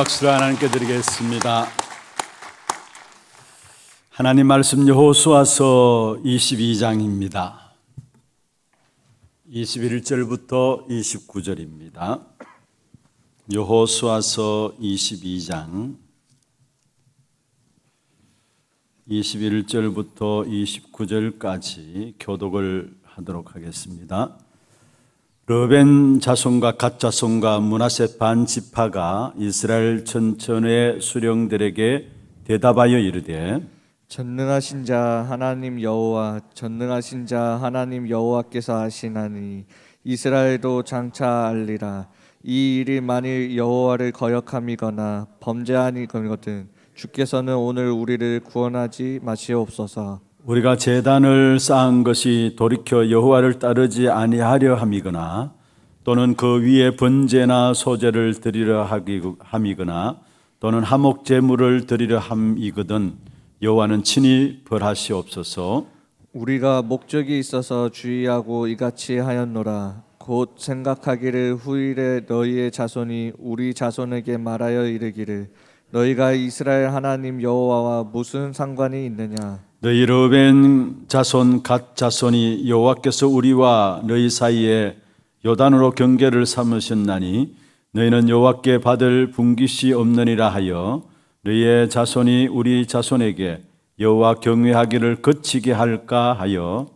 박수를 하나님께 드리겠습니다. 하나님 말씀 여호수아서 22장입니다. 21절부터 29절입니다. 여호수아서 22장 21절부터 29절까지 교독을 하도록 하겠습니다. 르벤 자손과 갓 자손과 므낫세 반 지파가 이스라엘 전천의 수령들에게 대답하여 이르되 전능하신 자 하나님 여호와 전능하신 자 하나님 여호와께서 하시나니 이스라엘도 장차 알리라. 이 일이 만일 여호와를 거역함이거나 범죄하니거든 주께서는 오늘 우리를 구원하지 마시옵소서. 우리가 제단을 쌓은 것이 돌이켜 여호와를 따르지 아니하려 함이거나 또는 그 위에 번제나 소제를 드리려 함이거나 또는 화목 제물을 드리려 함이거든 여호와는 친히 벌하시옵소서. 우리가 목적이 있어서 주의하고 이같이 하였노라. 곧 생각하기를 후일에 너희의 자손이 우리 자손에게 말하여 이르기를 너희가 이스라엘 하나님 여호와와 무슨 상관이 있느냐. 너희 르벤 자손 갓 자손이 여호와께서 우리와 너희 사이에 요단으로 경계를 삼으셨나니 너희는 여호와께 받을 분깃이 없느니라 하여 너희의 자손이 우리 자손에게 여호와 경외하기를 그치게 할까 하여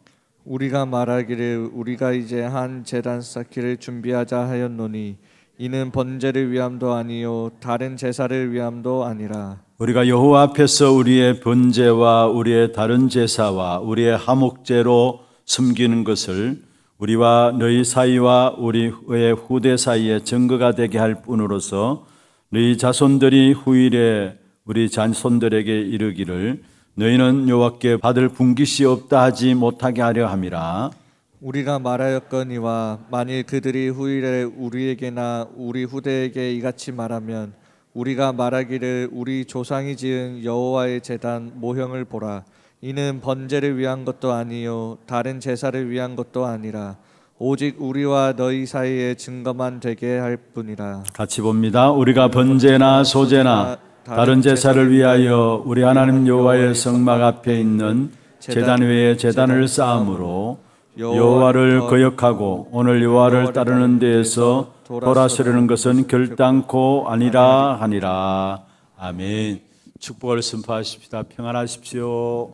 우리가 말하기를 우리가 이제 한 제단 쌓기를 준비하자 하였노니 이는 번제를 위함도 아니요 다른 제사를 위함도 아니라 우리가 여호와 앞에서 우리의 번제와 우리의 다른 제사와 우리의 화목제로 섬기는 것을 우리와 너희 사이와 우리의 후대 사이에 증거가 되게 할 뿐으로서 너희 자손들이 후일에 우리 자손들에게 이르기를 너희는 여호와께 받을 분깃이 없다 하지 못하게 하려 함이라. 우리가 말하였거니와 만일 그들이 후일에 우리에게나 우리 후대에게 이같이 말하면 우리가 말하기를 우리 조상이 지은 여호와의 제단 모형을 보라. 이는 번제를 위한 것도 아니요 다른 제사를 위한 것도 아니라 오직 우리와 너희 사이에 증거만 되게 할 뿐이라. 같이 봅니다. 우리가 번제나 소제나 다른 제사를 위하여 우리 하나님 여호와의 성막 앞에 있는 제단 위에 제단을 쌓음으로 여호와를 거역하고 오늘 여호와를 따르는 데에서 돌아서려는 것은 결단코 아니라 하니라. 아멘. 축복을 선포하십시다. 평안하십시오.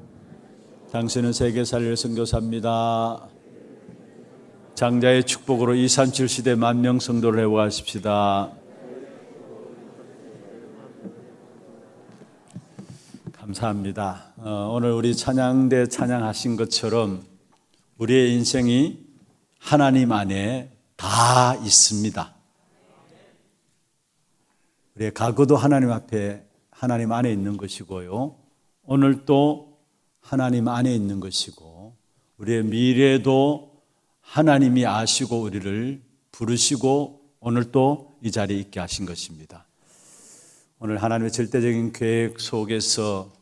당신은 세계 살릴 선교사입니다. 장자의 축복으로 237 시대 만명 성도를 회복하십시다. 감사합니다. 오늘 우리 찬양대 찬양하신 것처럼 우리의 인생이 하나님 안에 다 있습니다. 우리의 과거도 하나님 앞에 하나님 안에 있는 것이고요. 오늘도 하나님 안에 있는 것이고 우리의 미래도 하나님이 아시고 우리를 부르시고 오늘 또 이 자리에 있게 하신 것입니다. 오늘 하나님의 절대적인 계획 속에서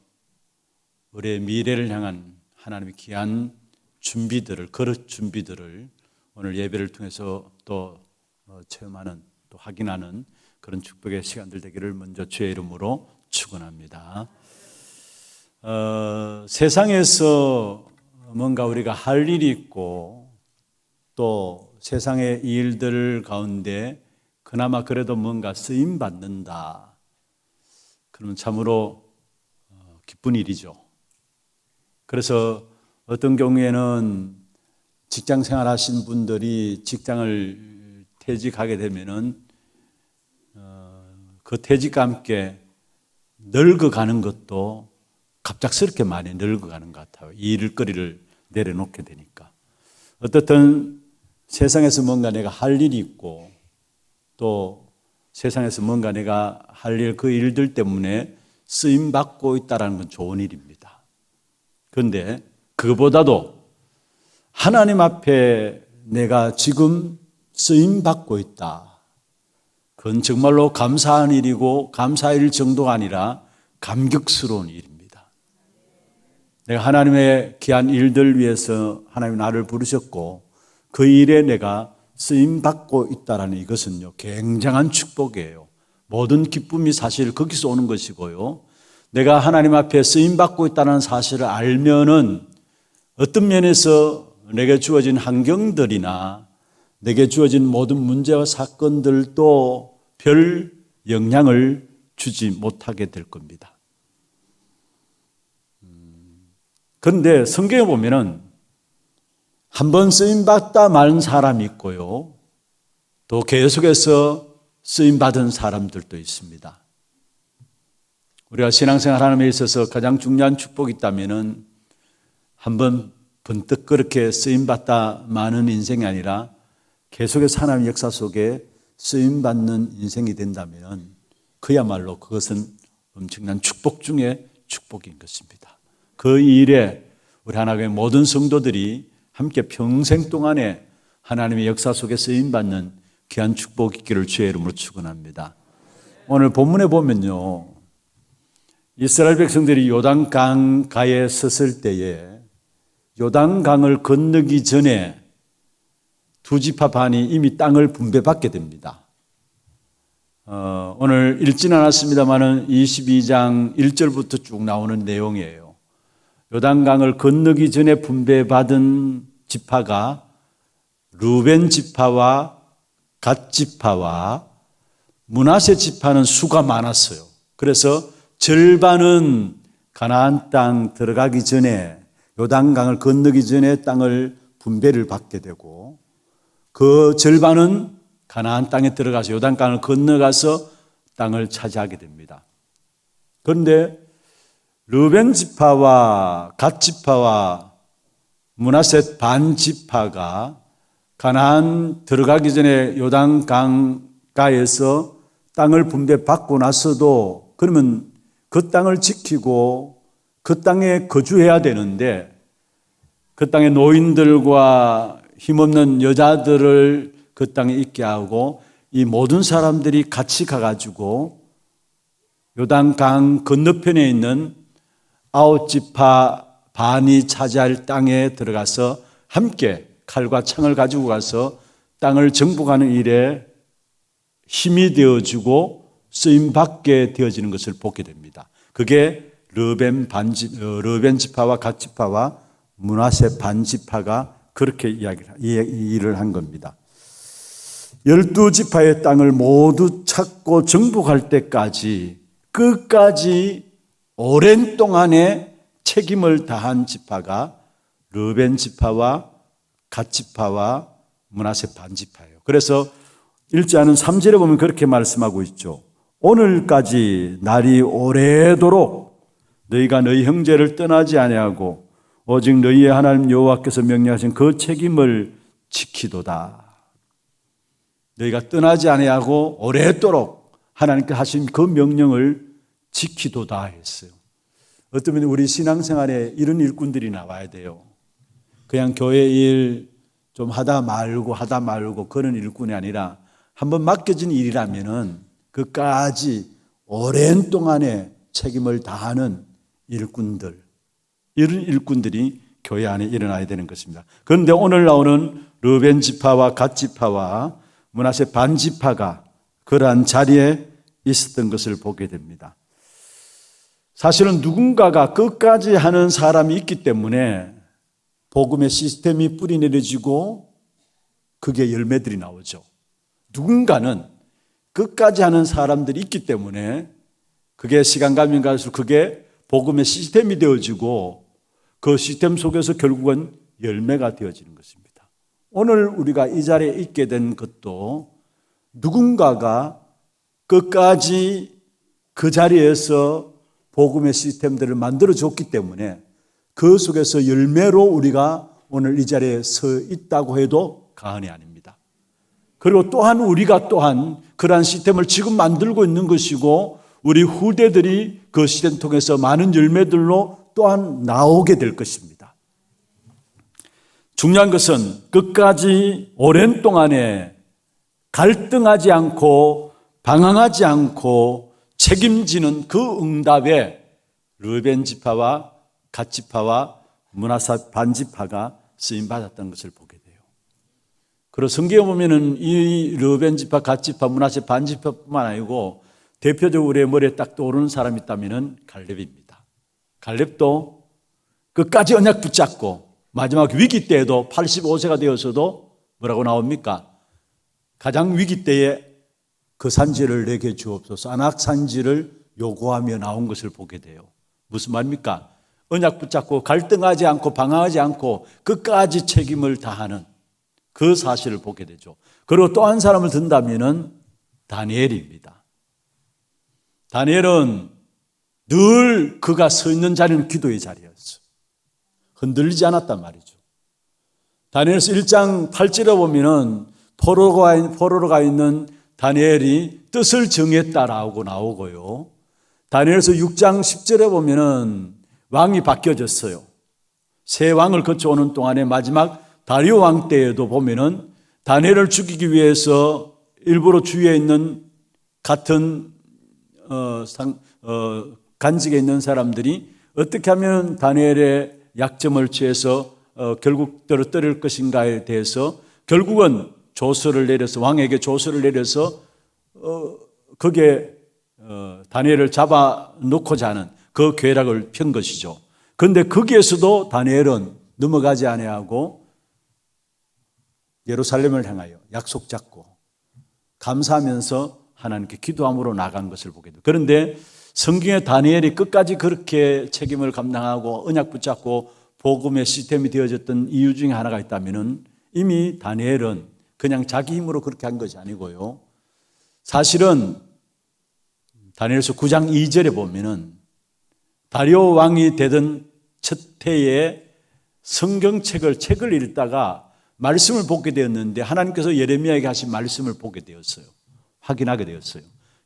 우리의 미래를 향한 하나님의 귀한 준비들을, 그릇 준비들을 오늘 예배를 통해서 또 체험하는, 또 확인하는 그런 축복의 시간들 되기를 먼저 주의 이름으로 축원합니다. 세상에서 뭔가 우리가 할 일이 있고 또 세상의 일들 가운데 그나마 그래도 뭔가 쓰임 받는다. 그러면 참으로 기쁜 일이죠. 그래서 어떤 경우에는 직장 생활 하신 분들이 직장을 퇴직하게 되면은 그 퇴직과 함께 늙어가는 것도 갑작스럽게 많이 늙어가는 것 같아요. 이 일거리를 내려놓게 되니까. 어떻든 세상에서 뭔가 내가 할 일이 있고 또 세상에서 뭔가 내가 할 일, 그 일들 때문에 쓰임받고 있다는 건 좋은 일입니다. 그런데 그거보다도 하나님 앞에 내가 지금 쓰임받고 있다. 그건 정말로 감사한 일이고 감사할 정도가 아니라 감격스러운 일입니다. 내가 하나님의 귀한 일들 위해서 하나님 나를 부르셨고 그 일에 내가 쓰임받고 있다는 이것은요 굉장한 축복이에요. 모든 기쁨이 사실 거기서 오는 것이고요. 내가 하나님 앞에 쓰임받고 있다는 사실을 알면은 어떤 면에서 내게 주어진 환경들이나 내게 주어진 모든 문제와 사건들도 별 영향을 주지 못하게 될 겁니다. 그런데 성경에 보면은 한번 쓰임받다 만 사람이 있고요. 또 계속해서 쓰임받은 사람들도 있습니다. 우리가 신앙생활 하는 데 있어서 가장 중요한 축복이 있다면은 한번 번뜩 그렇게 쓰임받다 마는 인생이 아니라 계속해서 하나님의 역사 속에 쓰임받는 인생이 된다면 그야말로 그것은 엄청난 축복 중에 축복인 것입니다. 그 일에 우리 하나님의 모든 성도들이 함께 평생 동안에 하나님의 역사 속에 쓰임받는 귀한 축복이 있기를 주의 이름으로 축원합니다. 오늘 본문에 보면요, 이스라엘 백성들이 요단강 가에 섰을 때에 요단강을 건너기 전에 두 지파 반이 이미 땅을 분배받게 됩니다. 오늘 읽지는 않았습니다만 22장 1절부터 쭉 나오는 내용이에요. 요단강을 건너기 전에 분배받은 지파가 루벤 지파와 갓 지파와 므낫세 지파는 수가 많았어요. 그래서 절반은 가나안 땅 들어가기 전에 요단강을 건너기 전에 땅을 분배를 받게 되고 그 절반은 가나안 땅에 들어가서 요단강을 건너가서 땅을 차지하게 됩니다. 그런데 르벤 지파와 갓 지파와 므낫세 반 지파가 가나안 들어가기 전에 요단강가에서 땅을 분배받고 나서도 그러면 그 땅을 지키고 그 땅에 거주해야 되는데 그 땅의 노인들과 힘없는 여자들을 그 땅에 있게 하고 이 모든 사람들이 같이 가가지고 요단강 건너편에 있는 아홉 지파 반이 차지할 땅에 들어가서 함께 칼과 창을 가지고 가서 땅을 정복하는 일에 힘이 되어주고 쓰임받게 되어지는 것을 보게 됩니다. 그게 르벤 지파와 갓 지파와 므낫세 반 지파가 그렇게 일을 한 겁니다. 12지파의 땅을 모두 찾고 정복할 때까지 끝까지 오랜 동안의 책임을 다한 지파가 르벤 지파와 갓 지파와 므낫세 반 지파예요. 그래서 1절은 3절에 보면 그렇게 말씀하고 있죠. 오늘까지 날이 오래도록 너희가 너희 형제를 떠나지 아니하고 오직 너희의 하나님 여호와께서 명령하신 그 책임을 지키도다. 너희가 떠나지 아니하고 오래도록 하나님께 하신 그 명령을 지키도다 했어요. 어쩌면 우리 신앙생활에 이런 일꾼들이 나와야 돼요. 그냥 교회 일 좀 하다 말고 그런 일꾼이 아니라 한번 맡겨진 일이라면은 끝까지 오랜 동안의 책임을 다하는 일꾼들, 이런 일꾼들이 교회 안에 일어나야 되는 것입니다. 그런데 오늘 나오는 르벤 지파와 갓 지파와 므낫세 반 지파가 그러한 자리에 있었던 것을 보게 됩니다. 사실은 누군가가 끝까지 하는 사람이 있기 때문에 복음의 시스템이 뿌리내려지고 그게 열매들이 나오죠. 누군가는 끝까지 하는 사람들이 있기 때문에 그게 시간 가면 갈수록 그게 복음의 시스템이 되어지고 그 시스템 속에서 결국은 열매가 되어지는 것입니다. 오늘 우리가 이 자리에 있게 된 것도 누군가가 끝까지 그 자리에서 복음의 시스템들을 만들어줬기 때문에 그 속에서 열매로 우리가 오늘 이 자리에 서 있다고 해도 과언이 아닙니다. 그리고 또한 우리가 또한 그러한 시스템을 지금 만들고 있는 것이고 우리 후대들이 그 시스템 통해서 많은 열매들로 또한 나오게 될 것입니다. 중요한 것은 끝까지 오랜 동안에 갈등하지 않고 방황하지 않고 책임지는 그 응답에 르벤 지파와 갓 지파와 므낫세 반 지파가 쓰임 받았던 것을 보게 돼요. 그리고 성경에 보면은 이 르벤 지파, 갓 지파, 므낫세 반 지파뿐만 아니고 대표적으로 우리의 머리에 딱 떠오르는 사람이 있다면은 갈렙입니다. 갈렙도 끝까지 언약 붙잡고 마지막 위기 때에도 85세가 되어서도 뭐라고 나옵니까? 가장 위기 때에 그 산지를 내게 주옵소서, 안악 산지를 요구하며 나온 것을 보게 돼요. 무슨 말입니까? 언약 붙잡고 갈등하지 않고 방황하지 않고 끝까지 책임을 다하는 그 사실을 보게 되죠. 그리고 또 한 사람을 든다면은 다니엘입니다. 다니엘은 늘 그가 서 있는 자리는 기도의 자리였어요. 흔들리지 않았단 말이죠. 다니엘서 1장 8절에 보면은 포로로 가 있는 다니엘이 뜻을 정했다라고 나오고요. 다니엘서 6장 10절에 보면은 왕이 바뀌어졌어요. 새 왕을 거쳐오는 동안에 마지막 다리오 왕 때에도 보면은 다니엘을 죽이기 위해서 일부러 주위에 있는 같은 간직에 있는 사람들이 어떻게 하면 다니엘의 약점을 취해서 결국 떨어뜨릴 것인가에 대해서 결국은 조서를 내려서 왕에게 조서를 내려서 거기에 다니엘을 잡아놓고자 하는 그 계략을 편 것이죠. 그런데 거기에서도 다니엘은 넘어가지 아니하고 예루살렘을 향하여 약속 잡고 감사하면서 하나님께 기도함으로 나간 것을 보게 돼요. 그런데 성경에 다니엘이 끝까지 그렇게 책임을 감당하고 언약 붙잡고 복음의 시스템이 되어졌던 이유 중에 하나가 있다면은 이미 다니엘은 그냥 자기 힘으로 그렇게 한 것이 아니고요. 사실은 다니엘서 9장 2절에 보면은 다리오 왕이 되던 첫 해에 책을 읽다가 말씀을 보게 되었는데 하나님께서 예레미야에게 하신 말씀을 보게 되었어요. 확인하게 되었어요.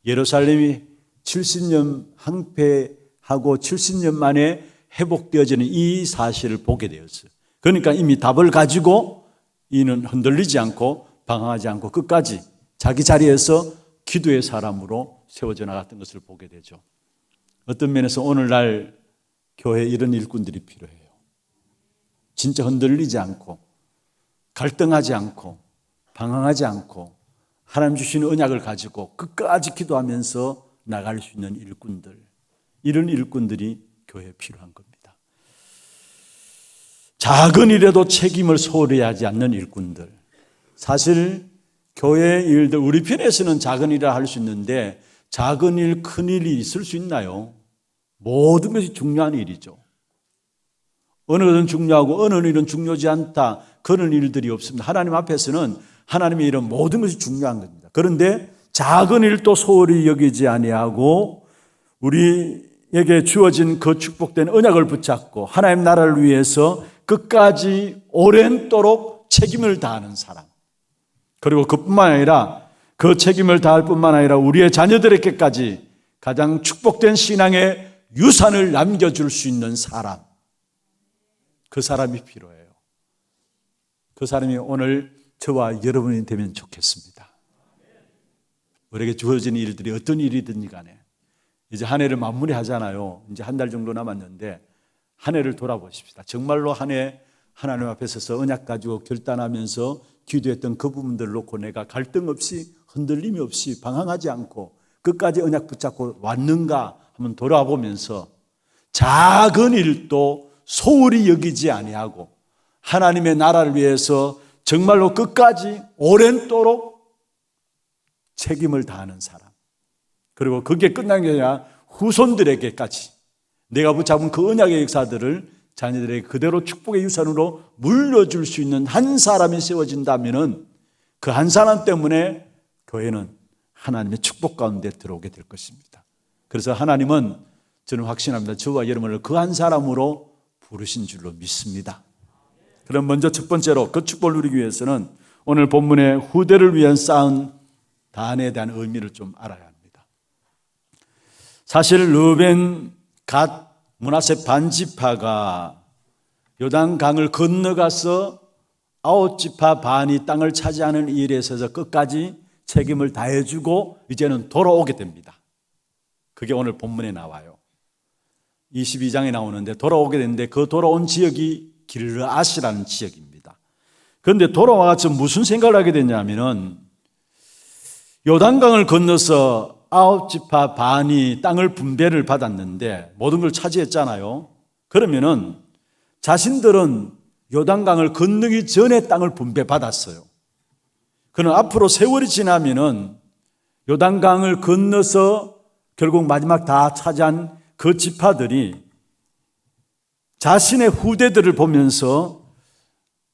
예루살렘이 70년 항폐하고 70년 만에 회복되어지는 이 사실을 보게 되었어요. 그러니까 이미 답을 가지고 이는 흔들리지 않고 방황하지 않고 끝까지 자기 자리에서 기도의 사람으로 세워져 나갔던 것을 보게 되죠. 어떤 면에서 오늘날 교회에 이런 일꾼들이 필요해요. 진짜 흔들리지 않고 갈등하지 않고 방황하지 않고 하나님 주시는 언약을 가지고 끝까지 기도하면서 나갈 수 있는 일꾼들, 이런 일꾼들이 교회에 필요한 겁니다. 작은 일에도 책임을 소홀히 하지 않는 일꾼들. 사실 교회 일들, 우리 편에서는 작은 일을 할 수 있는데 작은 일, 큰 일이 있을 수 있나요? 모든 것이 중요한 일이죠. 어느 것은 중요하고 어느 일은 중요하지 않다, 그런 일들이 없습니다. 하나님 앞에서는 하나님의 일은 모든 것이 중요한 겁니다. 그런데 작은 일도 소홀히 여기지 아니하고 우리에게 주어진 그 축복된 언약을 붙잡고 하나님 나라를 위해서 끝까지 오랜도록 책임을 다하는 사람, 그리고 그뿐만 아니라 그 책임을 다할 뿐만 아니라 우리의 자녀들에게까지 가장 축복된 신앙의 유산을 남겨줄 수 있는 사람, 그 사람이 필요해요. 그 사람이 오늘 저와 여러분이 되면 좋겠습니다. 우리에게 주어진 일들이 어떤 일이든지 간에 이제 한 해를 마무리하잖아요. 이제 한 달 정도 남았는데 한 해를 돌아보십시다. 정말로 한 해 하나님 앞에 서서 언약 가지고 결단하면서 기도했던 그 부분들을 놓고 내가 갈등 없이 흔들림이 없이 방황하지 않고 끝까지 언약 붙잡고 왔는가 한번 돌아보면서 작은 일도 소홀히 여기지 아니하고 하나님의 나라를 위해서 정말로 끝까지 오랜도록 책임을 다하는 사람, 그리고 그게 끝난 게 아니라 후손들에게까지 내가 붙잡은 그 언약의 역사들을 자녀들에게 그대로 축복의 유산으로 물려줄 수 있는 한 사람이 세워진다면 그 한 사람 때문에 교회는 하나님의 축복 가운데 들어오게 될 것입니다. 그래서 하나님은 저는 확신합니다. 저와 여러분을 그 한 사람으로 부르신 줄로 믿습니다. 그럼 먼저 첫 번째로 그 축복을 누리기 위해서는 오늘 본문의 후대를 위한 쌓은 단에 대한 의미를 좀 알아야 합니다. 사실 르벤, 갓, 므낫세 반지파가 요단강을 건너가서 9지파 반이 땅을 차지하는 일에 있어서 끝까지 책임을 다해주고 이제는 돌아오게 됩니다. 그게 오늘 본문에 나와요. 22장에 나오는데 돌아오게 됐는데 그 돌아온 지역이 길르앗이라는 지역입니다. 그런데 돌아와서 무슨 생각을 하게 됐냐면은 요단강을 건너서 9지파 반이 땅을 분배를 받았는데 모든 걸 차지했잖아요. 그러면은 자신들은 요단강을 건너기 전에 땅을 분배받았어요. 그러나 앞으로 세월이 지나면은 요단강을 건너서 결국 마지막 다 차지한 그 지파들이 자신의 후대들을 보면서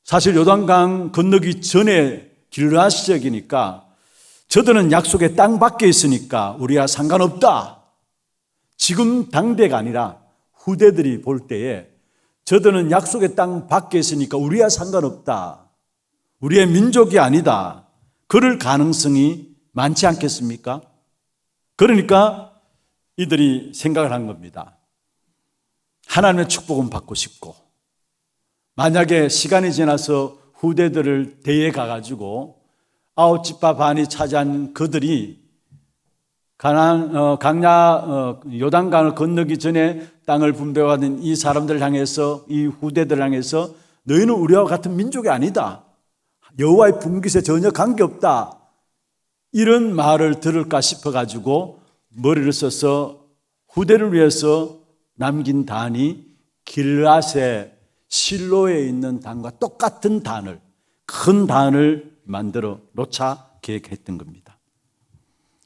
사실 요단강 건너기 전에 길르앗 지역이니까 저들은 약속의 땅 밖에 있으니까 우리와 상관없다. 지금 당대가 아니라 후대들이 볼 때에 저들은 약속의 땅 밖에 있으니까 우리와 상관없다. 우리의 민족이 아니다. 그럴 가능성이 많지 않겠습니까? 그러니까 이들이 생각을 한 겁니다. 하나님의 축복은 받고 싶고 만약에 시간이 지나서 후대들을 대에 가가지고 9지파 반이 차지한 그들이 요단강을 건너기 전에 땅을 분배받은 이 사람들을 향해서, 이 후대들을 향해서 너희는 우리와 같은 민족이 아니다. 여호와의 분깃에 전혀 관계없다. 이런 말을 들을까 싶어가지고 머리를 써서 후대를 위해서 남긴 단이 길르앗의 실로에 있는 단과 똑같은 단을, 큰 단을 만들어 놓자 계획했던 겁니다.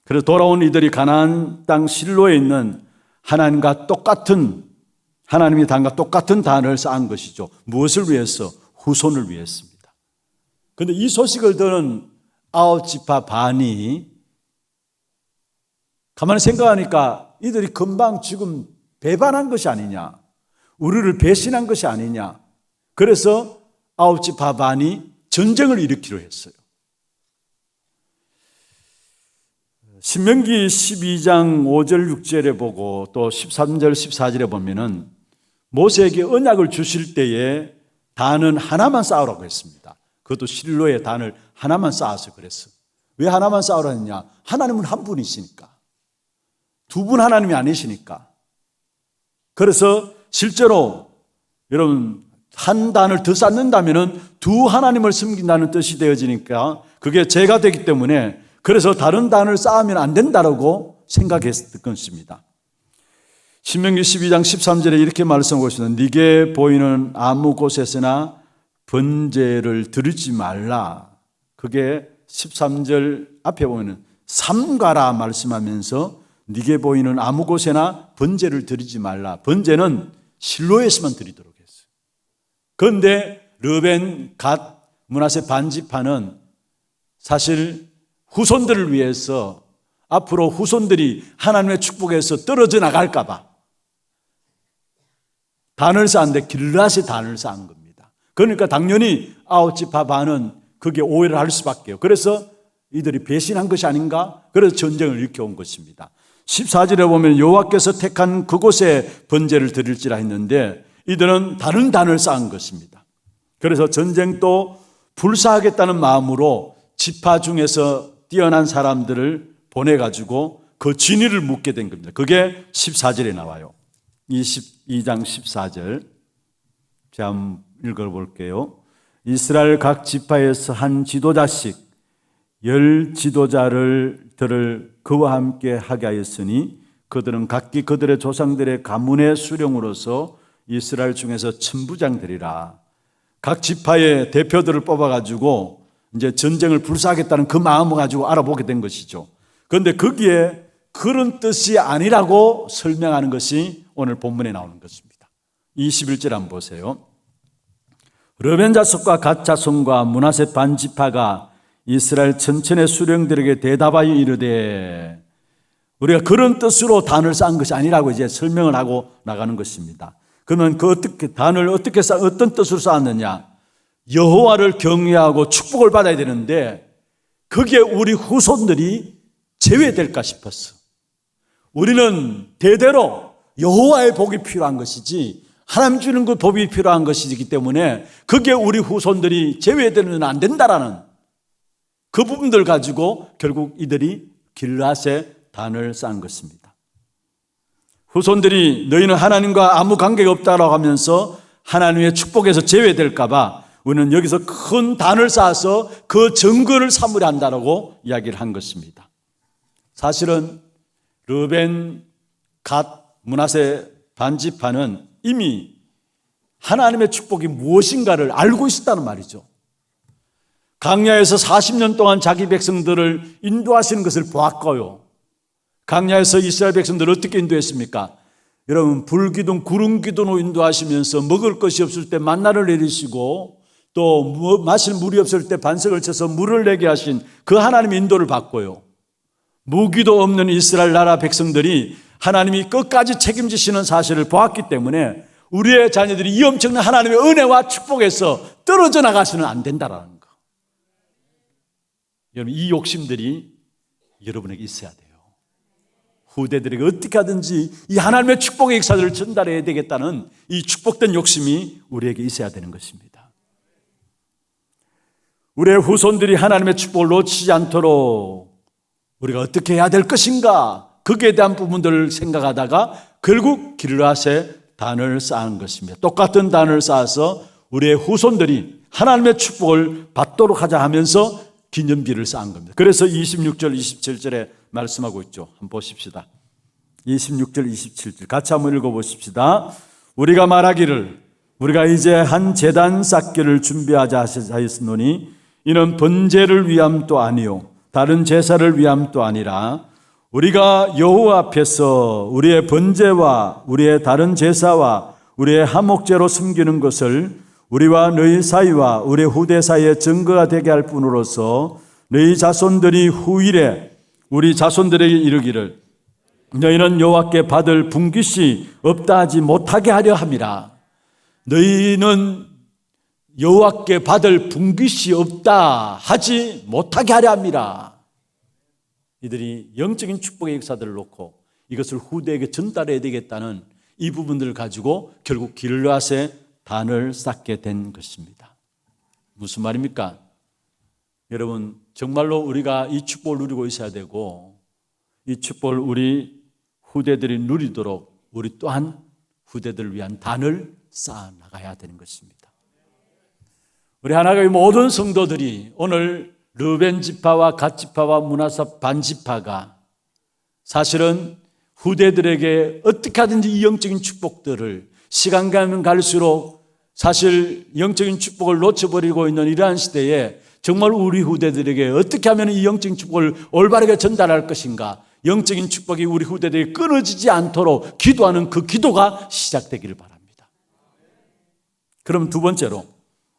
그래서 돌아온 이들이 가나안 땅 실로에 있는 하나님과 똑같은, 하나님의 단과 똑같은 단을 쌓은 것이죠. 무엇을 위해서? 후손을 위해서입니다. 그런데 이 소식을 들은 아홉 지파 반이 가만히 생각하니까 이들이 금방 지금 배반한 것이 아니냐, 우리를 배신한 것이 아니냐. 그래서 아홉 지파 반이 전쟁을 일으키려 했어요. 신명기 12장 5절 6절에 보고 또 13절 14절에 보면은 모세에게 언약을 주실 때에 단은 하나만 쌓으라고 했습니다. 그것도 실로의 단을 하나만 쌓아서 그랬어. 왜 하나만 쌓으라 했냐? 하나님은 한 분이시니까. 두 분 하나님이 아니시니까. 그래서 실제로 여러분 한 단을 더 쌓는다면은 두 하나님을 섬긴다는 뜻이 되어지니까 그게 죄가 되기 때문에 그래서 다른 단을 쌓으면 안 된다라고 생각했을 것입니다. 신명기 12장 13절에 이렇게 말씀하고 있습니다. 네게 보이는 아무 곳에서나 번제를 드리지 말라. 그게 13절 앞에 보면 삼가라 말씀하면서 네게 보이는 아무 곳에나 번제를 드리지 말라. 번제는 실로에서만 드리도록 했어요. 그런데 르벤, 갓, 므낫세 반지파는 사실 후손들을 위해서 앞으로 후손들이 하나님의 축복에서 떨어져 나갈까 봐 단을 쌓았는데 길앗에 단을 쌓은 겁니다. 그러니까 당연히 아홉 지파 반은 그게 오해를 할 수밖에요. 그래서 이들이 배신한 것이 아닌가? 그래서 전쟁을 일으켜온 것입니다. 14절에 보면 여호와께서 택한 그곳에 번제를 드릴지라 했는데 이들은 다른 단을 쌓은 것입니다. 그래서 전쟁도 불사하겠다는 마음으로 지파 중에서 뛰어난 사람들을 보내가지고 그 진위를 묻게 된 겁니다. 그게 14절에 나와요. 22장 14절. 제가 한번 읽어볼게요. 이스라엘 각 지파에서 한 지도자씩 10 지도자들을 그와 함께 하게 하였으니 그들은 각기 그들의 조상들의 가문의 수령으로서 이스라엘 중에서 천부장들이라. 각 지파의 대표들을 뽑아가지고 이제 전쟁을 불사하겠다는 그 마음을 가지고 알아보게 된 것이죠. 그런데 거기에 그런 뜻이 아니라고 설명하는 것이 오늘 본문에 나오는 것입니다. 21절 한번 보세요. 르벤 자손과 갓 자손과 므낫세 반 지파가 이스라엘 천천의 수령들에게 대답하여 이르되, 우리가 그런 뜻으로 단을 쌓은 것이 아니라고 이제 설명을 하고 나가는 것입니다. 그러면 그 단을 어떤 뜻으로 쌓았느냐? 여호와를 경외하고 축복을 받아야 되는데 그게 우리 후손들이 제외될까 싶었어. 우리는 대대로 여호와의 복이 필요한 것이지 하나님 주는 그 복이 필요한 것이기 때문에 그게 우리 후손들이 제외되면 안 된다라는 그 부분들 가지고 결국 이들이 길앗에 단을 쌓은 것입니다. 후손들이 너희는 하나님과 아무 관계가 없다라고 하면서 하나님의 축복에서 제외될까 봐 우리는 여기서 큰 단을 쌓아서 그 증거를 삼으려 한다라고 이야기를 한 것입니다. 사실은 르벤, 갓, 므낫세 반지파는 이미 하나님의 축복이 무엇인가를 알고 있었다는 말이죠. 광야에서 40년 동안 자기 백성들을 인도하시는 것을 보았고요. 광야에서 이스라엘 백성들을 어떻게 인도했습니까? 여러분, 불기둥, 구름기둥으로 인도하시면서 먹을 것이 없을 때 만나를 내리시고 또 마실 물이 없을 때 반석을 쳐서 물을 내게 하신 그 하나님의 인도를 받고요. 무기도 없는 이스라엘 나라 백성들이 하나님이 끝까지 책임지시는 사실을 보았기 때문에 우리의 자녀들이 이 엄청난 하나님의 은혜와 축복에서 떨어져 나가서는 안 된다라는 거. 여러분, 이 욕심들이 여러분에게 있어야 돼요. 후대들에게 어떻게 하든지 이 하나님의 축복의 역사들을 전달해야 되겠다는 이 축복된 욕심이 우리에게 있어야 되는 것입니다. 우리의 후손들이 하나님의 축복을 놓치지 않도록 우리가 어떻게 해야 될 것인가, 거기에 대한 부분들을 생각하다가 결국 길앗에 단을 쌓은 것입니다. 똑같은 단을 쌓아서 우리의 후손들이 하나님의 축복을 받도록 하자 하면서 기념비를 쌓은 겁니다. 그래서 26절, 27절에 말씀하고 있죠. 한번 보십시다. 26절, 27절 같이 한번 읽어보십시다. 우리가 말하기를 우리가 이제 한 제단 쌓기를 준비하자 하였으노니 이는 번제를 위함도 아니요 다른 제사를 위함도 아니라 우리가 여호와 앞에서 우리의 번제와 우리의 다른 제사와 우리의 화목제로 섬기는 것을 우리와 너희 사이와 우리 후대 사이의 증거가 되게 할 뿐으로서 너희 자손들이 후일에 우리 자손들에게 이르기를 너희는 여호와께 받을 분깃이 없다 하지 못하게 하려 함이라. 너희는 여호와께 받을 분깃이 없다 하지 못하게 하려 함이라. 이들이 영적인 축복의 역사들을 놓고 이것을 후대에게 전달해야 되겠다는 이 부분들을 가지고 결국 길르앗의 단을 쌓게 된 것입니다. 무슨 말입니까? 여러분, 정말로 우리가 이 축복을 누리고 있어야 되고 이 축복을 우리 후대들이 누리도록 우리 또한 후대들을 위한 단을 쌓아 나가야 되는 것입니다. 우리 하나님의 모든 성도들이 오늘 르벤 지파와 갓 지파와 므낫세 반 지파가 사실은 후대들에게 어떻게 하든지 이 영적인 축복들을 시간 가면 갈수록 사실 영적인 축복을 놓쳐버리고 있는 이러한 시대에 정말 우리 후대들에게 어떻게 하면 이 영적인 축복을 올바르게 전달할 것인가, 영적인 축복이 우리 후대들에게 끊어지지 않도록 기도하는 그 기도가 시작되기를 바랍니다. 그럼 두 번째로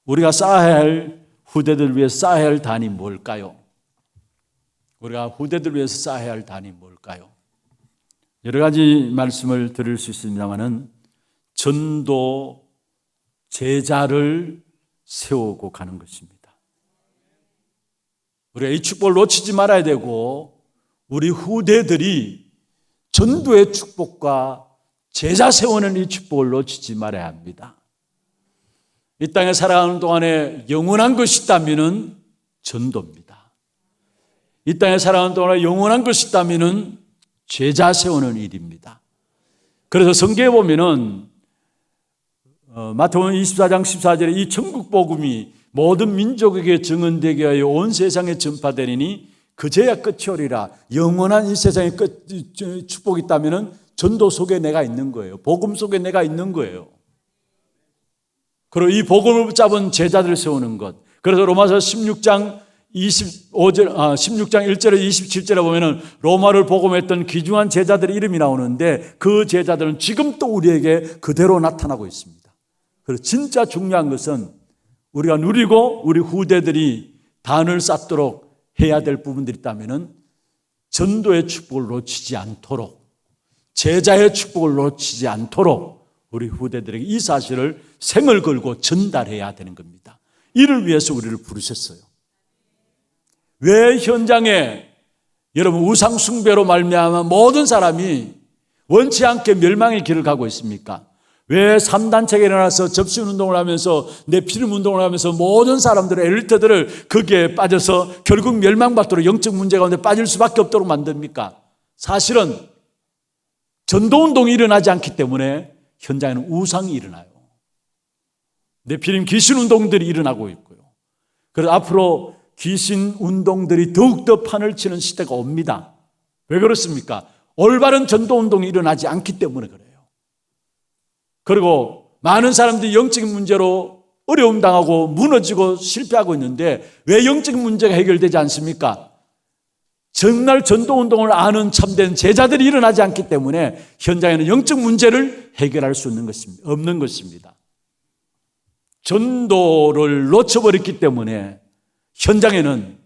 우리가 쌓아야 할 후대들을 위해 쌓아야 할 단이 뭘까요? 우리가 후대들을 위해서 쌓아야 할 단이 뭘까요? 여러 가지 말씀을 드릴 수 있습니다만은 전도 제자를 세우고 가는 것입니다. 우리가 이 축복을 놓치지 말아야 되고 우리 후대들이 전도의 축복과 제자 세우는 이 축복을 놓치지 말아야 합니다. 이 땅에 살아가는 동안에 영원한 것이 있다면 전도입니다. 이 땅에 살아가는 동안에 영원한 것이 있다면 제자 세우는 일입니다. 그래서 성경에 보면은 마태복음 24장 14절에 이 천국 복음이 모든 민족에게 증언되게 하여 온 세상에 전파되리니 그제야 끝이 오리라. 영원한 이 세상에 축복이 있다면 전도 속에 내가 있는 거예요. 복음 속에 내가 있는 거예요. 그리고 이 복음을 붙잡은 제자들을 세우는 것. 그래서 로마서 16장 1절에 27절에 보면은 로마를 복음했던 귀중한 제자들의 이름이 나오는데 그 제자들은 지금 또 우리에게 그대로 나타나고 있습니다. 그래서 진짜 중요한 것은 우리가 누리고 우리 후대들이 단을 쌓도록 해야 될 부분들이 있다면은 전도의 축복을 놓치지 않도록, 제자의 축복을 놓치지 않도록 우리 후대들에게 이 사실을 생을 걸고 전달해야 되는 겁니다. 이를 위해서 우리를 부르셨어요. 왜 현장에 여러분 우상 숭배로 말미암아 모든 사람이 원치 않게 멸망의 길을 가고 있습니까? 왜 3단체가 일어나서 접신운동을 하면서 내피름 운동을 하면서 모든 사람들의 엘리트들을 거기에 빠져서 결국 멸망받도록 영적 문제 가운데 빠질 수밖에 없도록 만듭니까? 사실은 전도운동이 일어나지 않기 때문에 현장에는 우상이 일어나요. 내피림 귀신운동들이 일어나고 있고요. 그래서 앞으로 귀신운동들이 더욱더 판을 치는 시대가 옵니다. 왜 그렇습니까? 올바른 전도운동이 일어나지 않기 때문에 그래요. 그리고 많은 사람들이 영적인 문제로 어려움 당하고 무너지고 실패하고 있는데 왜 영적인 문제가 해결되지 않습니까? 정말 전도운동을 아는 참된 제자들이 일어나지 않기 때문에 현장에는 영적 문제를 해결할 수 없는 것입니다. 전도를 놓쳐버렸기 때문에 현장에는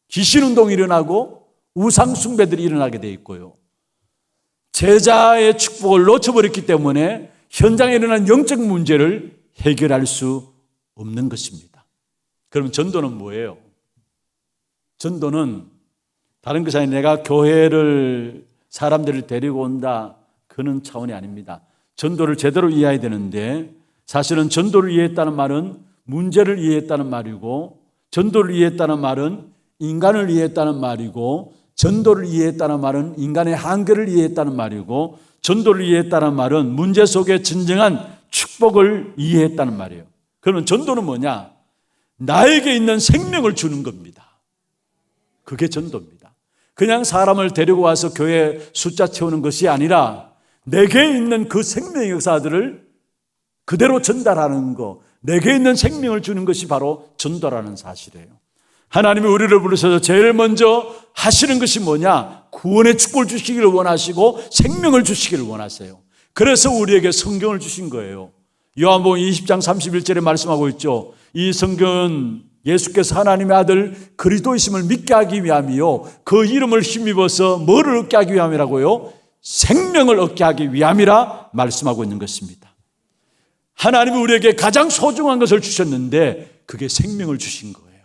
귀신운동이 일어나고 우상숭배들이 일어나게 되어 있고요. 제자의 축복을 놓쳐버렸기 때문에 현장에 일어난 영적 문제를 해결할 수 없는 것입니다. 그럼 전도는 뭐예요? 전도는 다른 것이 아니라 내가 교회를 사람들을 데리고 온다 그런 차원이 아닙니다. 전도를 제대로 이해해야 되는데 사실은 전도를 이해했다는 말은 문제를 이해했다는 말이고 전도를 이해했다는 말은 인간을 이해했다는 말이고 전도를 이해했다는 말은 인간의 한계를 이해했다는 말이고 전도를 이해했다는 말은 문제 속에 진정한 축복을 이해했다는 말이에요. 그러면 전도는 뭐냐? 나에게 있는 생명을 주는 겁니다. 그게 전도입니다. 그냥 사람을 데리고 와서 교회에 숫자 채우는 것이 아니라 내게 있는 그 생명의 역사들을 그대로 전달하는 것, 내게 있는 생명을 주는 것이 바로 전도라는 사실이에요. 하나님이 우리를 부르셔서 제일 먼저 하시는 것이 뭐냐? 구원의 축복을 주시기를 원하시고 생명을 주시기를 원하세요. 그래서 우리에게 성경을 주신 거예요. 요한복음 20장 31절에 말씀하고 있죠. 이 성경은 예수께서 하나님의 아들 그리스도이심을 믿게 하기 위함이요, 그 이름을 힘입어서 뭐를 얻게 하기 위함이라고요? 생명을 얻게 하기 위함이라 말씀하고 있는 것입니다. 하나님이 우리에게 가장 소중한 것을 주셨는데 그게 생명을 주신 거예요.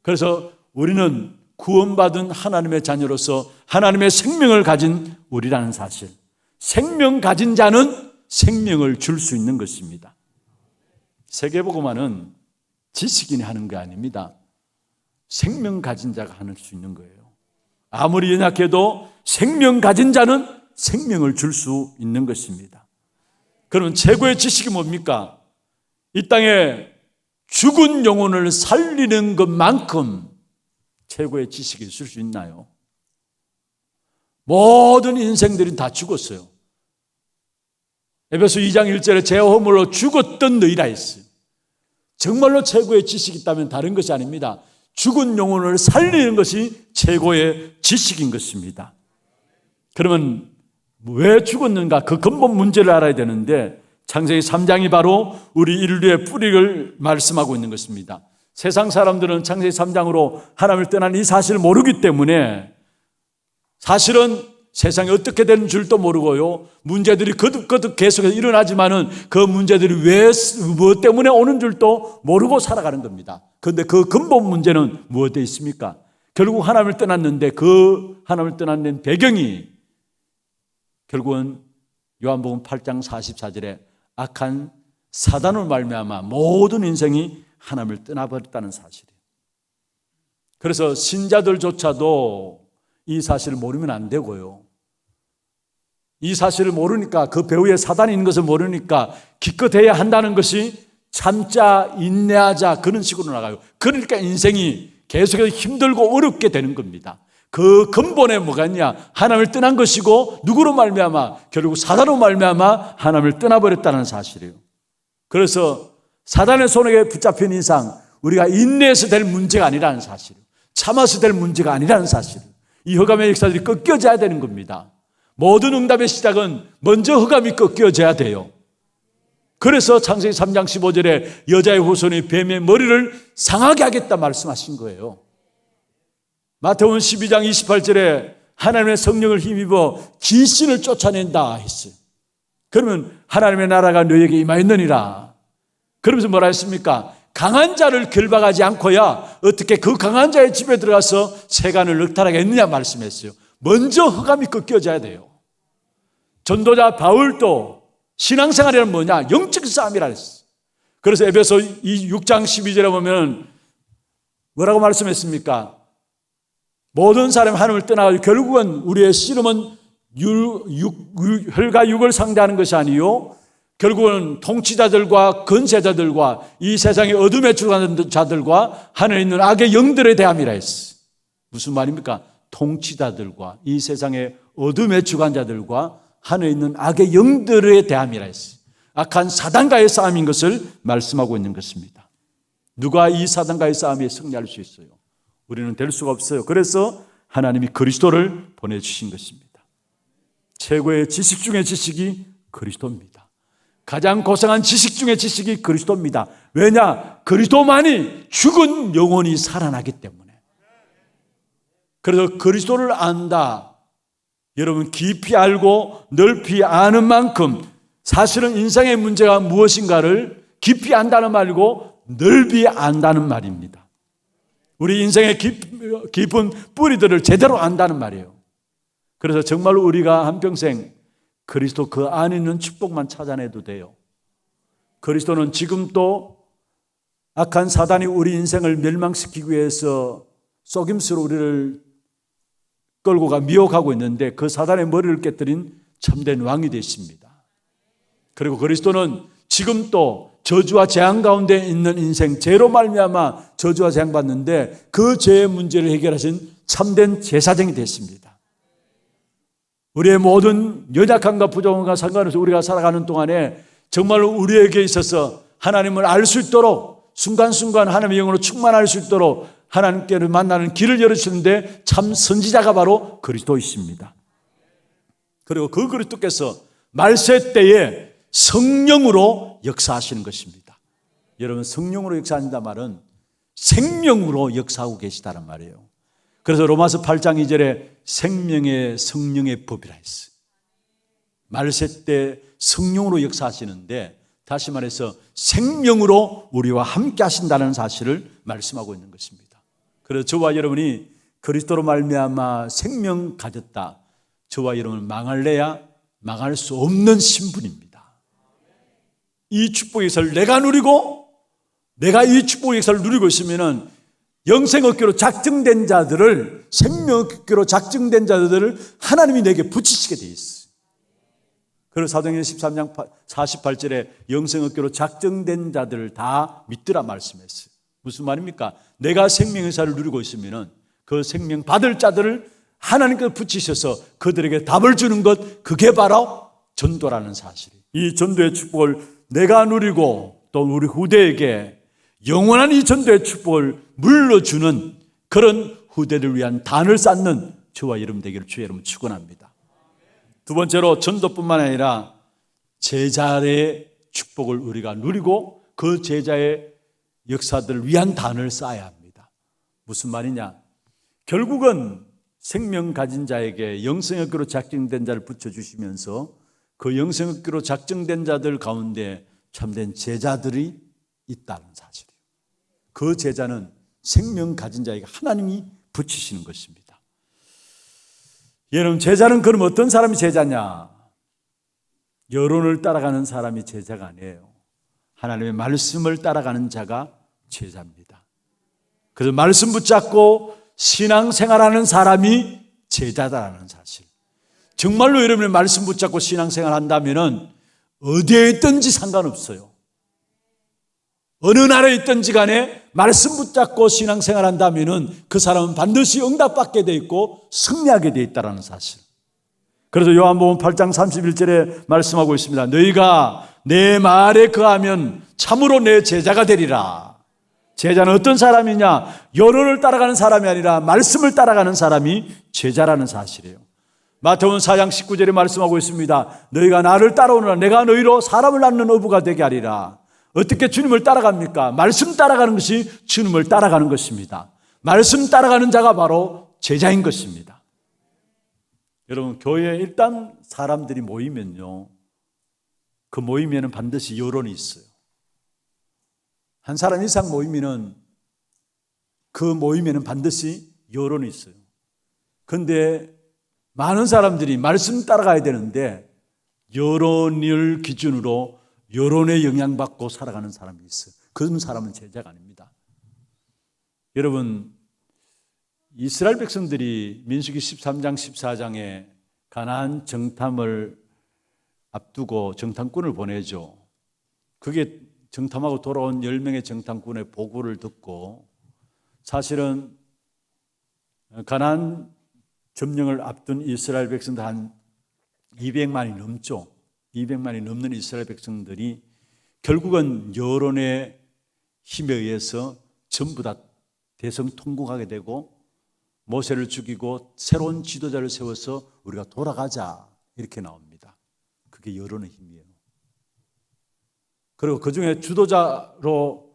그래서 우리는 구원받은 하나님의 자녀로서 하나님의 생명을 가진 우리라는 사실, 생명 가진 자는 생명을 줄 수 있는 것입니다. 세계복음화는 지식인이 하는 게 아닙니다. 생명 가진 자가 할 수 있는 거예요. 아무리 연약해도 생명 가진 자는 생명을 줄 수 있는 것입니다. 그러면 최고의 지식이 뭡니까? 이 땅에 죽은 영혼을 살리는 것만큼 최고의 지식이 있을 수 있나요? 모든 인생들이 다 죽었어요. 에베소 2장 1절에 죄와 허물로 죽었던 너희라 했어요. 정말로 최고의 지식이 있다면 다른 것이 아닙니다. 죽은 영혼을 살리는 것이 최고의 지식인 것입니다. 그러면 왜 죽었는가? 그 근본 문제를 알아야 되는데 창세기 3장이 바로 우리 인류의 뿌리를 말씀하고 있는 것입니다. 세상 사람들은 창세기 3장으로 하나님을 떠난 이 사실을 모르기 때문에 사실은 세상이 어떻게 되는 줄도 모르고요, 문제들이 거듭거듭 계속해서 일어나지만은 그 문제들이 무엇 때문에 오는 줄도 모르고 살아가는 겁니다. 그런데 그 근본 문제는 무엇에 있습니까? 결국 하나님을 떠났는데 그 하나님을 떠난 배경이 결국은 요한복음 8장 44절에 악한 사단으로 말미암아 모든 인생이 하나님을 떠나버렸다는 사실이에요. 그래서 신자들조차도 이 사실을 모르면 안 되고요, 이 사실을 모르니까, 그 배후에 사단이 있는 것을 모르니까 기껏해야 한다는 것이 참자, 인내하자, 그런 식으로 나가요. 그러니까 인생이 계속해서 힘들고 어렵게 되는 겁니다. 그 근본에 뭐가 있냐? 하나님을 떠난 것이고, 누구로 말미암아? 결국 사단으로 말미암아 하나님을 떠나버렸다는 사실이에요. 그래서 사단의 손에 붙잡힌 이상 우리가 인내해서 될 문제가 아니라는 사실, 참아서 될 문제가 아니라는 사실, 이 흑암의 역사들이 꺾여져야 되는 겁니다. 모든 응답의 시작은 먼저 흑암이 꺾여져야 돼요. 그래서 창세기 3장 15절에 여자의 후손이 뱀의 머리를 상하게 하겠다 말씀하신 거예요. 마태복음 12장 28절에 하나님의 성령을 힘입어 귀신을 쫓아낸다 했어요. 그러면 하나님의 나라가 너에게 임하였느니라. 그러면서 뭐라 했습니까? 강한 자를 결박하지 않고야 어떻게 그 강한 자의 집에 들어가서 세간을 넉탈하게 했느냐 말씀했어요. 먼저 흑암이 꺾여져야 돼요. 전도자 바울도 신앙생활이란 뭐냐? 영적 싸움이라 했어요. 그래서 에베소 6장 12절에 보면 뭐라고 말씀했습니까? 모든 사람이 하나님을 떠나가지고 결국은 우리의 씨름은 혈과 육을 상대하는 것이 아니요, 결국은 통치자들과 권세자들과 이 세상의 어둠에 주관하는 자들과 하늘에 있는 악의 영들에 대함이라 했어요. 무슨 말입니까? 통치자들과 이 세상의 어둠의 주관자들과 하늘에 있는 악의 영들에 대함이라 했어요. 악한 사단과의 싸움인 것을 말씀하고 있는 것입니다. 누가 이 사단과의 싸움에 승리할 수 있어요? 우리는 될 수가 없어요. 그래서 하나님이 그리스도를 보내주신 것입니다. 최고의 지식 중의 지식이 그리스도입니다. 가장 고상한 지식 중의 지식이 그리스도입니다. 왜냐? 그리스도만이 죽은 영혼이 살아나기 때문에. 그래서 그리스도를 안다. 여러분 깊이 알고 넓이 아는 만큼 사실은 인생의 문제가 무엇인가를 깊이 안다는 말이고 넓이 안다는 말입니다. 우리 인생의 깊은 뿌리들을 제대로 안다는 말이에요. 그래서 정말로 우리가 한평생 그리스도 그 안에 있는 축복만 찾아내도 돼요. 그리스도는 지금 또 악한 사단이 우리 인생을 멸망시키기 위해서 속임수로 우리를 끌고 가 미혹하고 있는데 그 사단의 머리를 깨뜨린 참된 왕이 되십니다. 그리고 그리스도는 지금 또 저주와 재앙 가운데 있는 인생, 죄로 말미암아 저주와 재앙 받는데 그 죄의 문제를 해결하신 참된 제사장이 됐습니다. 우리의 모든 연약함과 부족함과 상관없이 우리가 살아가는 동안에 정말로 우리에게 있어서 하나님을 알 수 있도록 순간순간 하나님의 영으로 충만할 수 있도록 하나님께를 만나는 길을 열어주시는데 참 선지자가 바로 그리스도이십니다. 그리고 그 그리스도께서 말세 때에 성령으로 역사하시는 것입니다. 여러분, 성령으로 역사하신다 말은 생명으로 역사하고 계시다는 말이에요. 그래서 로마서 8장 2절에 생명의 성령의 법이라 했어요. 말세 때 성령으로 역사하시는데, 다시 말해서 생명으로 우리와 함께 하신다는 사실을 말씀하고 있는 것입니다. 그래서 저와 여러분이 그리스도로 말미암아 생명 가졌다, 저와 여러분은 망할래야 망할 수 없는 신분입니다. 이 축복의 역사를 내가 누리고, 내가 이 축복의 역사를 누리고 있으면 영생업계로 작정된 자들을, 생명업계로 작정된 자들을 하나님이 내게 붙이시게 돼 있어요. 그래서 사도행전 13장 48절에 영생업계로 작정된 자들을 다 믿으라 말씀했어요. 무슨 말입니까? 내가 생명의 역사를 누리고 있으면 그 생명 받을 자들을 하나님께서 붙이셔서 그들에게 답을 주는 것, 그게 바로 전도라는 사실이에요. 이 전도의 축복을 내가 누리고 또 우리 후대에게 영원한 이 전도의 축복을 물려주는 그런 후대를 위한 단을 쌓는 저와 여러분 되기를 주의 이름으로 축원합니다. 두 번째로, 전도뿐만 아니라 제자의 축복을 우리가 누리고 그 제자의 역사들을 위한 단을 쌓아야 합니다. 무슨 말이냐? 결국은 생명 가진 자에게 영생업계로 작정된 자를 붙여주시면서 그 영생업계로 작정된 자들 가운데 참된 제자들이 있다는 사실이에요. 그 제자는 생명 가진 자에게 하나님이 붙이시는 것입니다. 여러분, 제자는 그럼 어떤 사람이 제자냐? 여론을 따라가는 사람이 제자가 아니에요. 하나님의 말씀을 따라가는 자가 제자입니다. 그래서 말씀 붙잡고 신앙생활하는 사람이 제자다라는 사실. 정말로 여러분의 말씀 붙잡고 신앙생활한다면 어디에 있든지 상관없어요. 어느 나라에 있든지 간에 말씀 붙잡고 신앙생활한다면 그 사람은 반드시 응답받게 돼 있고 승리하게 돼 있다는 사실. 그래서 요한복음 8장 31절에 말씀하고 있습니다. 너희가 내 말에 거하면 참으로 내 제자가 되리라. 제자는 어떤 사람이냐? 여론을 따라가는 사람이 아니라 말씀을 따라가는 사람이 제자라는 사실이에요. 마태복음 4장 19절에 말씀하고 있습니다. 너희가 나를 따라오느라 내가 너희로 사람을 낳는 어부가 되게 하리라. 어떻게 주님을 따라갑니까? 말씀 따라가는 것이 주님을 따라가는 것입니다. 말씀 따라가는 자가 바로 제자인 것입니다. 여러분, 교회에 일단 사람들이 모이면요, 그 모임에는 반드시 여론이 있어요. 한 사람 이상 모이면은 그 모임에는 반드시 여론이 있어요. 그런데 많은 사람들이 말씀 따라가야 되는데 여론을 기준으로 여론에 영향받고 살아가는 사람이 있어요. 그런 사람은 제자가 아닙니다. 여러분, 이스라엘 백성들이 민수기 13장 14장에 가나안 정탐을 앞두고 정탐꾼을 보내죠. 그게 정탐하고 돌아온 10명의 정탐꾼의 보고를 듣고, 사실은 가나안 점령을 앞둔 이스라엘 백성들 한 200만이 넘죠. 200만이 넘는 이스라엘 백성들이 결국은 여론의 힘에 의해서 전부 다 대성통곡하게 되고 모세를 죽이고 새로운 지도자를 세워서 우리가 돌아가자 이렇게 나옵니다. 그게 여론의 힘이에요. 그리고 그 중에 주도자로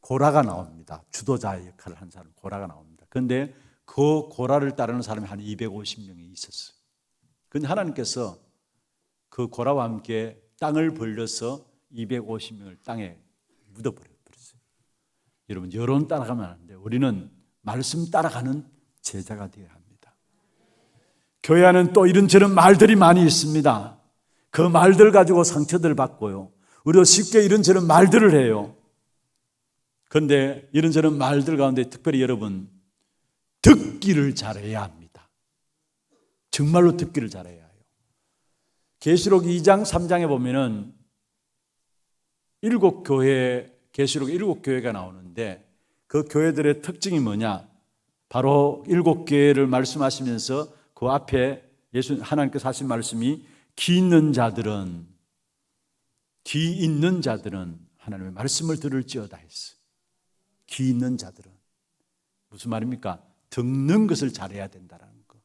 고라가 나옵니다. 주도자의 역할을 한 사람 고라가 나옵니다. 그런데 그 고라를 따르는 사람이 한 250명이 있었어요. 그런데 하나님께서 그 고라와 함께 땅을 벌려서 250명을 땅에 묻어버렸어요. 여러분, 여론 따라가면 안 돼요. 우리는 말씀 따라가는 제자가 되어야 합니다. 교회 안에는 또 이런저런 말들이 많이 있습니다. 그 말들 가지고 상처들 받고요. 우리도 쉽게 이런저런 말들을 해요. 그런데 이런저런 말들 가운데 특별히 여러분, 듣기를 잘해야 합니다. 정말로 듣기를 잘해야 해요. 계시록 2장 3장에 보면은 7교회, 계시록 7교회가 나오는데 그 교회들의 특징이 뭐냐? 바로 7교회를 말씀하시면서 그 앞에 하나님께서 하신 말씀이 귀 있는 자들은 하나님의 말씀을 들을지어다 했어요. 귀 있는 자들은 무슨 말입니까? 듣는 것을 잘해야 된다는 거.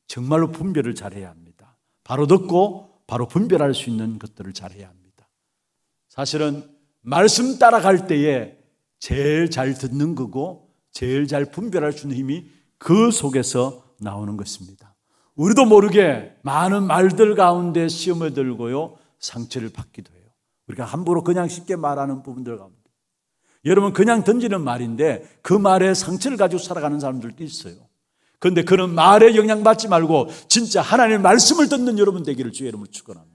정말로 분별을 잘해야 합니다. 바로 듣고 바로 분별할 수 있는 것들을 잘해야 합니다. 사실은 말씀 따라갈 때에 제일 잘 듣는 거고 제일 잘 분별할 수 있는 힘이 그 속에서 나오는 것입니다. 우리도 모르게 많은 말들 가운데 시험을 들고요, 상처를 받기도 해요. 우리가 함부로 그냥 쉽게 말하는 부분들 가운데, 여러분 그냥 던지는 말인데 그 말에 상처를 가지고 살아가는 사람들도 있어요. 그런데 그런 말에 영향받지 말고 진짜 하나님의 말씀을 듣는 여러분 되기를 주의 이름으로 축원합니다.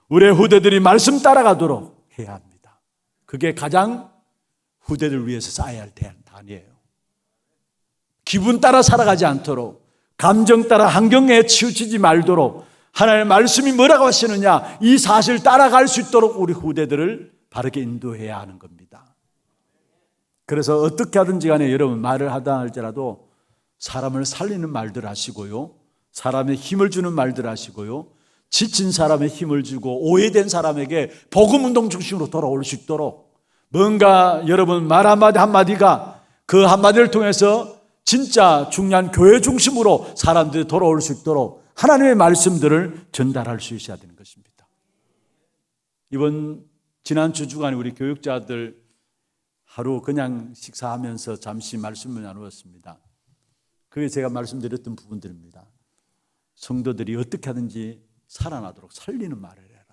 우리의 후대들이 말씀 따라가도록 해야 합니다. 그게 가장 후대들을 위해서 쌓아야 할 단이에요. 기분 따라 살아가지 않도록, 감정 따라 환경에 치우치지 말도록, 하나님의 말씀이 뭐라고 하시느냐 이 사실을 따라갈 수 있도록 우리 후대들을 바르게 인도해야 하는 겁니다. 그래서 어떻게 하든지 간에 여러분 말을 하다 할지라도 사람을 살리는 말들 하시고요, 사람의 힘을 주는 말들 하시고요, 지친 사람의 힘을 주고 오해된 사람에게 복음운동 중심으로 돌아올 수 있도록 뭔가 여러분 말 한마디 한마디가 그 한마디를 통해서 진짜 중요한 교회 중심으로 사람들이 돌아올 수 있도록 하나님의 말씀들을 전달할 수 있어야 되는 것입니다. 지난 주간에 우리 교육자들 하루 그냥 식사하면서 잠시 말씀을 나누었습니다. 그게 제가 말씀드렸던 부분들입니다. 성도들이 어떻게 하든지 살아나도록 살리는 말을 해라,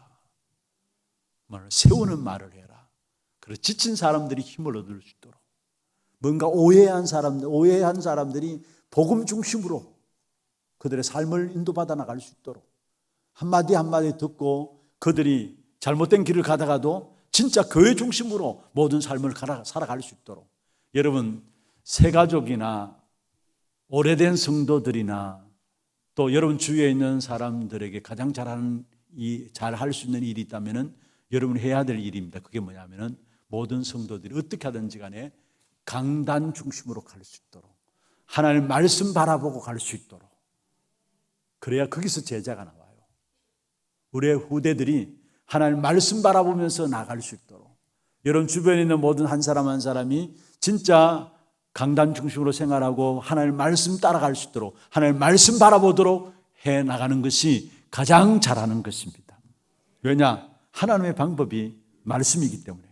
세우는 말을 해라. 그리고 지친 사람들이 힘을 얻을 수 있도록, 뭔가 오해한 사람들이 복음 중심으로 그들의 삶을 인도받아 나갈 수 있도록, 한마디 한마디 듣고 그들이 잘못된 길을 가다가도 진짜 교회 중심으로 모든 삶을 살아갈 수 있도록, 여러분 새가족이나 오래된 성도들이나 또 여러분 주위에 있는 사람들에게 가장 잘할 수 있는 일이 있다면 여러분이 해야 될 일입니다. 그게 뭐냐면은 모든 성도들이 어떻게 하든지 간에 강단 중심으로 갈 수 있도록, 하나님 말씀 바라보고 갈 수 있도록, 그래야 거기서 제자가 나와요. 우리의 후대들이 하나님 말씀 바라보면서 나갈 수 있도록, 여러분 주변에 있는 모든 한 사람 한 사람이 진짜 강단 중심으로 생활하고 하나님 말씀 따라갈 수 있도록, 하나님 말씀 바라보도록 해 나가는 것이 가장 잘하는 것입니다. 왜냐? 하나님의 방법이 말씀이기 때문에요.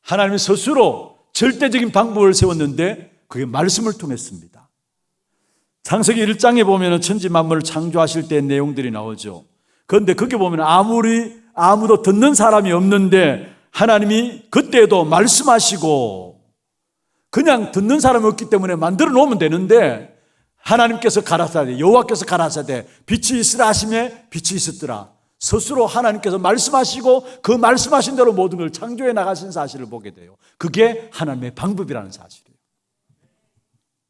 하나님이 스스로 절대적인 방법을 세웠는데 그게 말씀을 통했습니다. 창세기 1장에 보면 천지 만물을 창조하실 때 내용들이 나오죠. 그런데 거기 보면 아무도 듣는 사람이 없는데 하나님이 그때도 말씀하시고, 그냥 듣는 사람이 없기 때문에 만들어 놓으면 되는데 하나님께서 가라사대, 여호와께서 가라사대 빛이 있으라 하심에 빛이 있었더라. 스스로 하나님께서 말씀하시고 그 말씀하신 대로 모든 걸 창조해 나가신 사실을 보게 돼요. 그게 하나님의 방법이라는 사실이에요.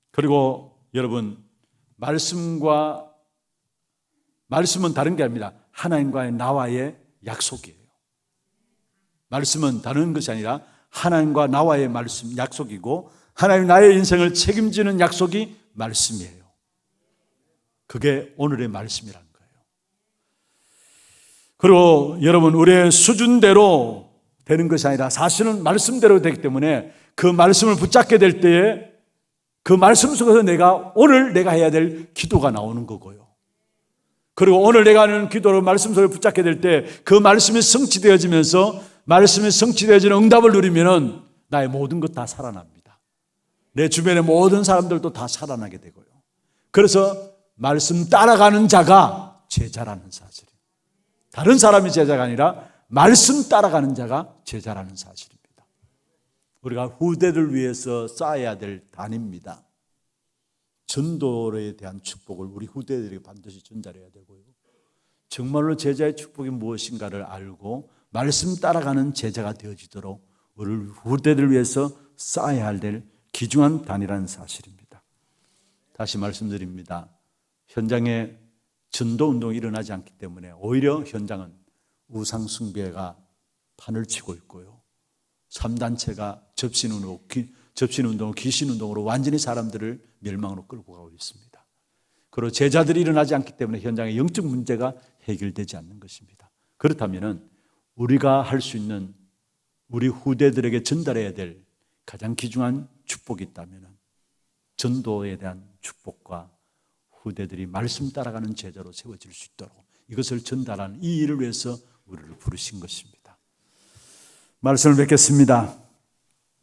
그리고 여러분 말씀은 다른 게 아닙니다. 하나님과의 나와의 약속이에요. 말씀은 다른 것이 아니라 하나님과 나와의 말씀, 약속이고, 하나님 나의 인생을 책임지는 약속이 말씀이에요. 그게 오늘의 말씀이라는 거예요. 그리고 여러분 우리의 수준대로 되는 것이 아니라 사실은 말씀대로 되기 때문에 그 말씀을 붙잡게 될 때에 그 말씀 속에서 오늘 내가 해야 될 기도가 나오는 거고요. 그리고 오늘 내가 하는 기도를 말씀 속에 붙잡게 될 때 그 말씀이 성취되어지면서 말씀이 성취되어지는 응답을 누리면 나의 모든 것 다 살아납니다. 내 주변의 모든 사람들도 다 살아나게 되고요. 그래서 말씀 따라가는 자가 제자라는 사실이에요. 다른 사람이 제자가 아니라 말씀 따라가는 자가 제자라는 사실입니다. 우리가 후대를 위해서 쌓아야 될 단입니다. 전도에 대한 축복을 우리 후대들에게 반드시 전달해야 되고요. 정말로 제자의 축복이 무엇인가를 알고 말씀 따라가는 제자가 되어지도록 우리 후대들을 위해서 쌓아야 될 귀중한 단이라는 사실입니다. 다시 말씀드립니다. 현장에 전도운동이 일어나지 않기 때문에 오히려 현장은 우상숭배가 판을 치고 있고요. 3단체가 접신운동, 귀신운동으로 완전히 사람들을 멸망으로 끌고 가고 있습니다. 그리고 제자들이 일어나지 않기 때문에 현장의 영적 문제가 해결되지 않는 것입니다. 그렇다면 우리가 할 수 있는, 우리 후대들에게 전달해야 될 가장 귀중한 축복이 있다면 전도에 대한 축복과 후대들이 말씀 따라가는 제자로 세워질 수 있도록 이것을 전달하는 이 일을 위해서 우리를 부르신 것입니다. 말씀을 뵙겠습니다.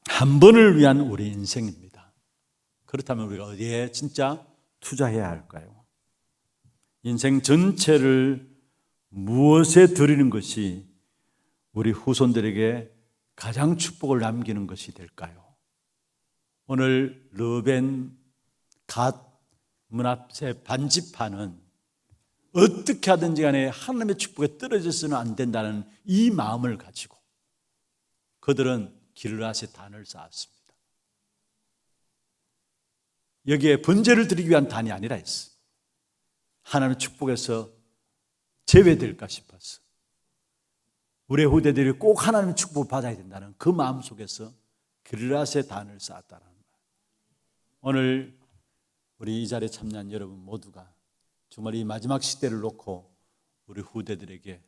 한 번을 위한 우리 인생입니다. 그렇다면 우리가 어디에 진짜 투자해야 할까요? 인생 전체를 무엇에 드리는 것이 우리 후손들에게 가장 축복을 남기는 것이 될까요? 오늘 르벤, 갓 문 앞에 반지파는 어떻게 하든지 간에 하나님의 축복에 떨어져서는 안 된다는 이 마음을 가지고 그들은 길르앗에 단을 쌓았습니다. 여기에 번제를 드리기 위한 단이 아니라 했어. 하나님의 축복에서 제외될까 싶었어. 우리 후대들이 꼭 하나님의 축복을 받아야 된다는 그 마음 속에서 길르앗에 단을 쌓았다는 거예요. 오늘 우리 이 자리에 참여한 여러분 모두가 정말 이 마지막 시대를 놓고 우리 후대들에게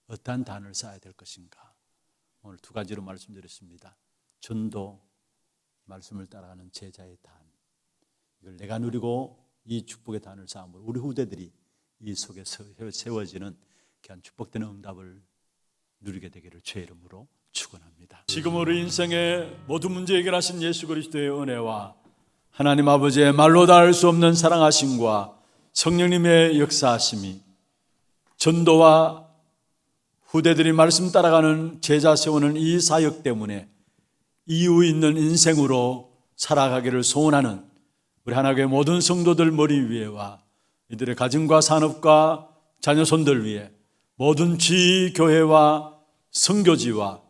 어떠한 단을 쌓아야 될 것인가. 오늘 두 가지로 말씀드렸습니다. 전도, 말씀을 따라가는 제자의 단. 이걸 내가 누리고 이 축복의 단을 쌓음으로 우리 후대들이 이 속에 세워지는 귀한 축복된 응답을 누리게 되기를 주의 이름으로 축원합니다. 지금 우리 인생의 모든 문제 해결하신 예수 그리스도의 은혜와 하나님 아버지의 말로 다 할 수 없는 사랑하심과 성령님의 역사하심이 전도와 후대들이 말씀 따라가는 제자 세우는 이 사역 때문에 이유 있는 인생으로 살아가기를 소원하는 우리 하나교회 모든 성도들 머리 위에와 이들의 가정과 산업과 자녀손들 위에 모든 지교회와 선교지와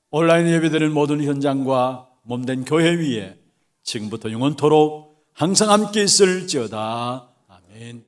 온라인 예배드리는 모든 현장과 몸된 교회 위에 지금부터 영원토록 항상 함께 있을지어다. 아멘.